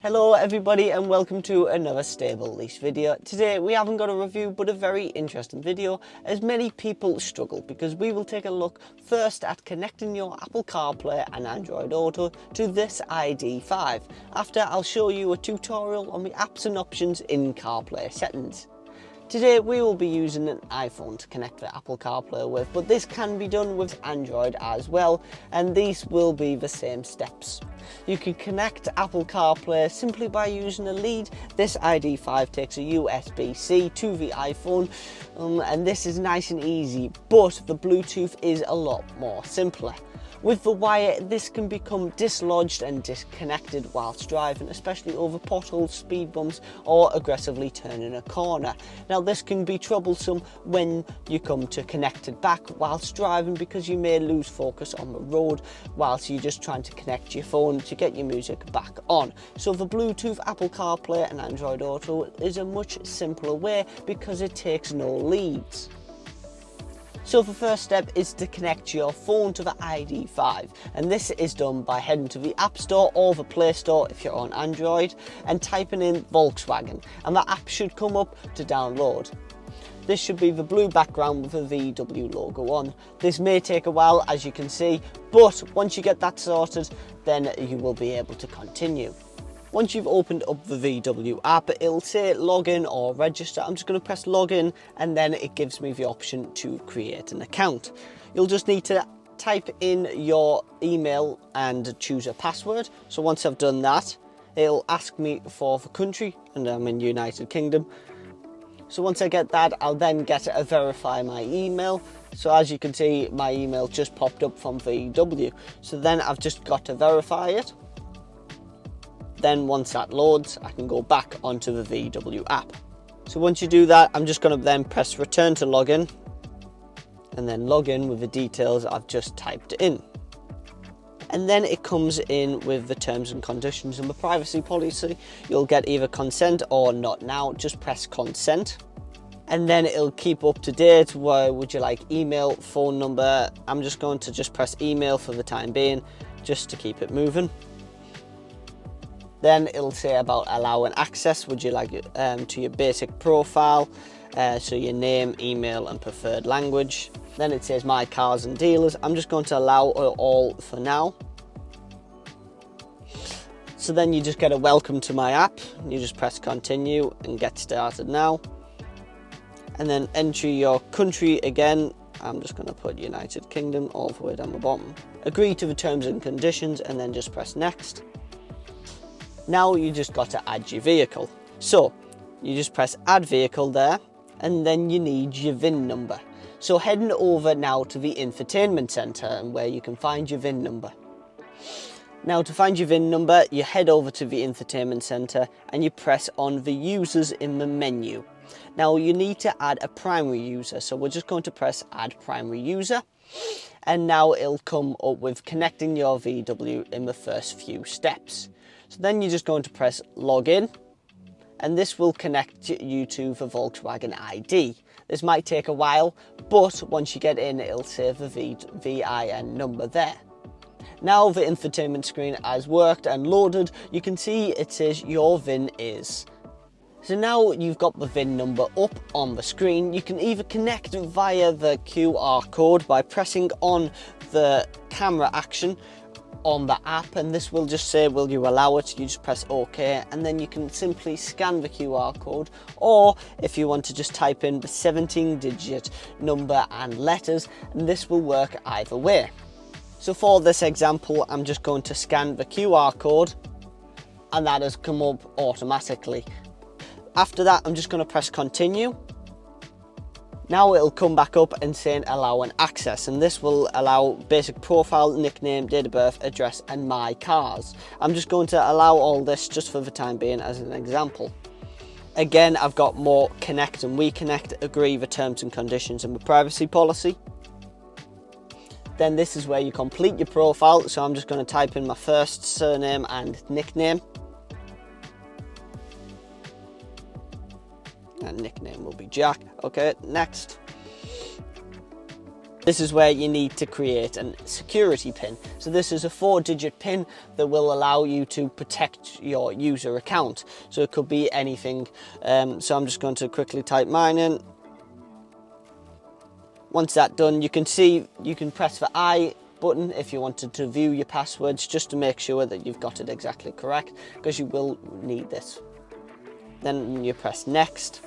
Hello everybody and welcome to another stable lease video. Today we haven't got a review but a very interesting video as many people struggle because we will take a look first at connecting your Apple CarPlay and Android Auto to this ID.5. After I'll show you a tutorial on the apps and options in CarPlay settings. Today we will be using an iPhone to connect the Apple CarPlay with, but this can be done with Android as well, and these will be the same steps. You can connect Apple CarPlay simply by using a lead. This ID.5 takes a USB-C to the iPhone, and this is nice and easy, but the Bluetooth is a lot more simpler. With the wire, this can become dislodged and disconnected whilst driving, especially over potholes, speed bumps, or aggressively turning a corner. Now, this can be troublesome when you come to connect it back whilst driving because you may lose focus on the road whilst you're just trying to connect your phone to get your music back on. So the Bluetooth, Apple CarPlay and Android Auto is a much simpler way because it takes no leads. So the first step is to connect your phone to the ID.5, and this is done by heading to the App Store or the Play Store if you're on Android and typing in Volkswagen, and the app should come up to download. This should be the blue background with the VW logo on. This may take a while, as you can see, but once you get that sorted, then you will be able to continue. Once you've opened up the VW app, it'll say login or register. I'm just going to press login and then it gives me the option to create an account. You'll just need to type in your email and choose a password. So once I've done that, it'll ask me for the country and I'm in United Kingdom. So once I get that, I'll then get to verify my email. So as you can see, my email just popped up from VW. So then I've just got to verify it. Then once that loads, I can go back onto the VW app. So once you do that, I'm just going to then press return to login and then log in with the details I've just typed in. And then it comes in with the terms and conditions and the privacy policy. You'll get either consent or not now. Just press consent. And then it'll keep up to date. Where would you like email, phone number? I'm just going to just press email for the time being, just to keep it moving. Then it'll say about allowing access. Would you like to your basic profile? So your name, email and preferred language. Then it says my cars and dealers. I'm just going to allow it all for now. So then you just get a welcome to my app. You just press continue and get started now. And then enter your country again. I'm just going to put United Kingdom all the way down the bottom. Agree to the terms and conditions and then just press next. Now you just got to add your vehicle. So you just press add vehicle there and then you need your VIN number. So heading over now to the infotainment center and where you can find your VIN number. Now to find your VIN number, you head over to the infotainment center and you press on the users in the menu. Now you need to add a primary user. So we're just going to press add primary user. And now it'll come up with connecting your VW in the first few steps. So then you're just going to press login and this will connect you to the Volkswagen ID. This might take a while, but once you get in, it'll save the VIN number there. Now the infotainment screen has worked and loaded. You can see it says your VIN is. So now you've got the VIN number up on the screen. You can either connect via the QR code by pressing on the camera action on the app, and this will just say will you allow it. You just press OK and then you can simply scan the QR code, or if you want to just type in the 17-digit number and letters, and this will work either way. So for this example, I'm just going to scan the QR code and that has come up automatically. After that, I'm just going to press continue. Now it'll come back up and saying allowing access, and this will allow basic profile, nickname, date of birth, address and my cars. I'm just going to allow all this just for the time being as an example. Again, I've got more connect and we connect, agree the terms and conditions and the privacy policy. Then this is where you complete your profile, so I'm just going to type in my first, surname and nickname. And nickname will be Jack. Okay, next. This is where you need to create a security pin. So this is a 4-digit pin that will allow you to protect your user account. So it could be anything. So I'm just going to quickly type mine in. Once that's done, you can see you can press the I button if you wanted to view your passwords, just to make sure that you've got it exactly correct, because you will need this. Then you press next.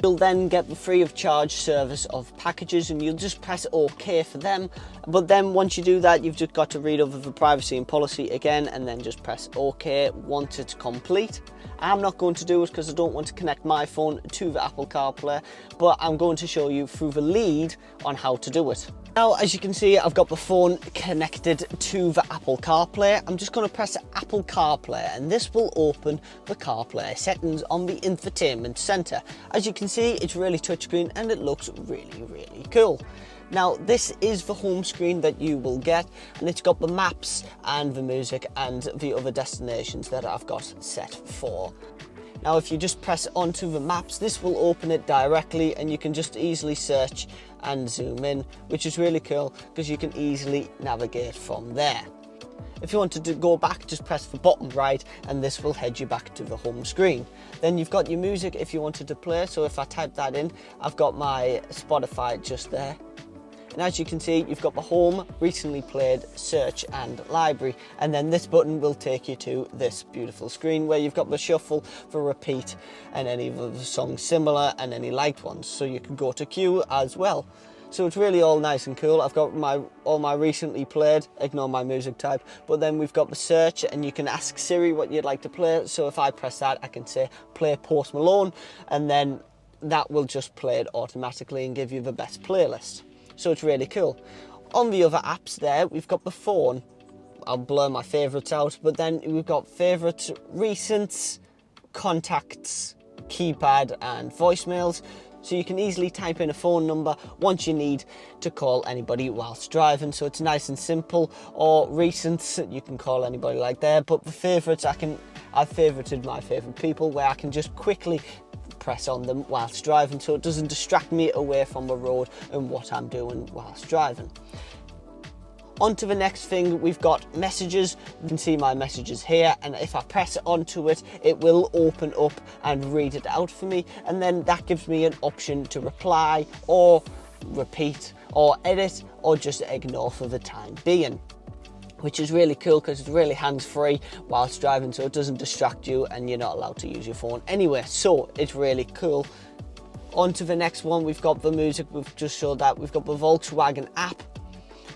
You'll then get the free of charge service of packages, and you'll just press OK for them. But then once you do that, you've just got to read over the privacy and policy again, and then just press OK once it's complete. I'm not going to do it because I don't want to connect my phone to the Apple CarPlay, but I'm going to show you through the lead on how to do it. Now, as you can see, I've got the phone connected to the Apple CarPlay. I'm just going to press Apple CarPlay, and this will open the CarPlay settings on the infotainment center. As you can see, it's really touchscreen and it looks really, really cool. Now, this is the home screen that you will get, and it's got the maps and the music and the other destinations that I've got set for. Now, if you just press onto the maps, this will open it directly, and you can just easily search and zoom in, which is really cool because you can easily navigate from there. If you wanted to go back, just press the bottom right, and this will head you back to the home screen. Then you've got your music if you wanted to play. So if I type that in, I've got my Spotify just there. And as you can see, you've got the home, recently played, search and library. And then this button will take you to this beautiful screen where you've got the shuffle for repeat and any of the songs similar and any liked ones. So you can go to queue as well. So it's really all nice and cool. I've got all my recently played, ignore my music type, but then we've got the search, and you can ask Siri what you'd like to play. So if I press that, I can say play Post Malone, and then that will just play it automatically and give you the best playlist. So it's really cool. On the other apps there, we've got the phone. I'll blur my favourites out, but then we've got favourites, recents, contacts, keypad and voicemails. So you can easily type in a phone number once you need to call anybody whilst driving. So it's nice and simple. Or recents, you can call anybody like there. But the favourites, I've favourited my favourite people where I can just quickly press on them whilst driving, so it doesn't distract me away from the road and what I'm doing whilst driving. On to the next thing, we've got messages. You can see my messages here, and if I press onto it, it will open up and read it out for me, and then that gives me an option to reply or repeat or edit or just ignore for the time being, which is really cool because it's really hands-free whilst driving, so it doesn't distract you and you're not allowed to use your phone anyway. So it's really cool. On to the next one, we've got the music. We've just showed that. We've got the Volkswagen app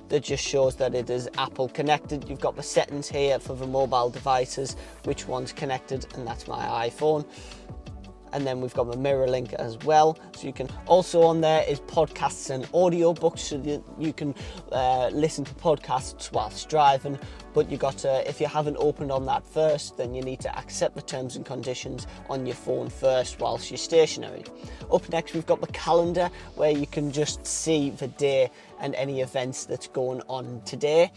that just shows that it is Apple connected. You've got the settings here for the mobile devices, which one's connected, and that's my iPhone. And then we've got the mirror link as well. So you can also, on there is podcasts and audiobooks, so that you can listen to podcasts whilst driving. But you got to, if you haven't opened on that first, then you need to accept the terms and conditions on your phone first whilst you're stationary. Up next, we've got the calendar, where you can just see the day and any events that's going on today.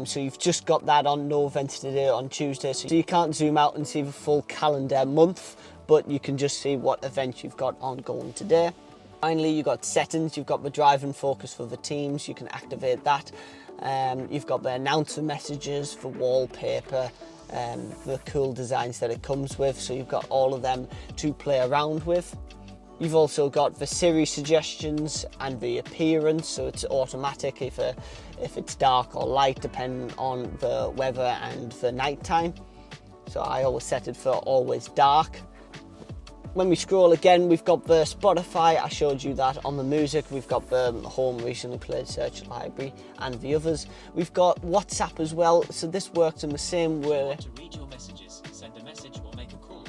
So you've just got that on, no events today on Tuesday, so you can't zoom out and see the full calendar month, but you can just see what events you've got ongoing today. Finally, you've got settings. You've got the drive and focus for the teams. You can activate that. You've got the announcer messages, the wallpaper, the cool designs that it comes with. So you've got all of them to play around with. You've also got the Siri suggestions and the appearance, so it's automatic if it's dark or light, depending on the weather and the night time. So I always set it for always dark. When we scroll again, we've got the Spotify. I showed you that on the music. We've got the home, recently played, search, library, and the others. We've got WhatsApp as well. So this works in the same way. To read your messages, send a message or make a call.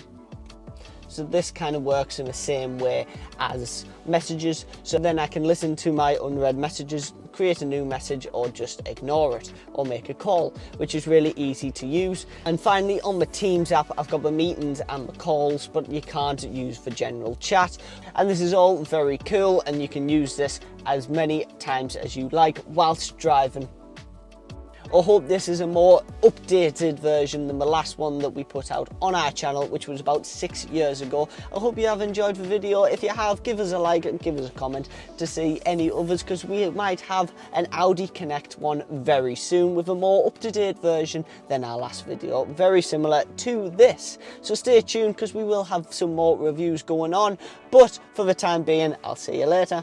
So this kind of works in the same way as messages. So then I can listen to my unread messages, create a new message, or just ignore it or make a call, which is really easy to use. And finally, on the Teams app, I've got the meetings and the calls, but you can't use the general chat. And this is all very cool, and you can use this as many times as you like whilst driving. I hope this is a more updated version than the last one that we put out on our channel, which was about 6 years ago. I hope you have enjoyed the video. If you have, give us a like and give us a comment to see any others, because we might have an Audi Connect one very soon with a more up-to-date version than our last video, very similar to this. So stay tuned, because we will have some more reviews going on, but for the time being, I'll see you later.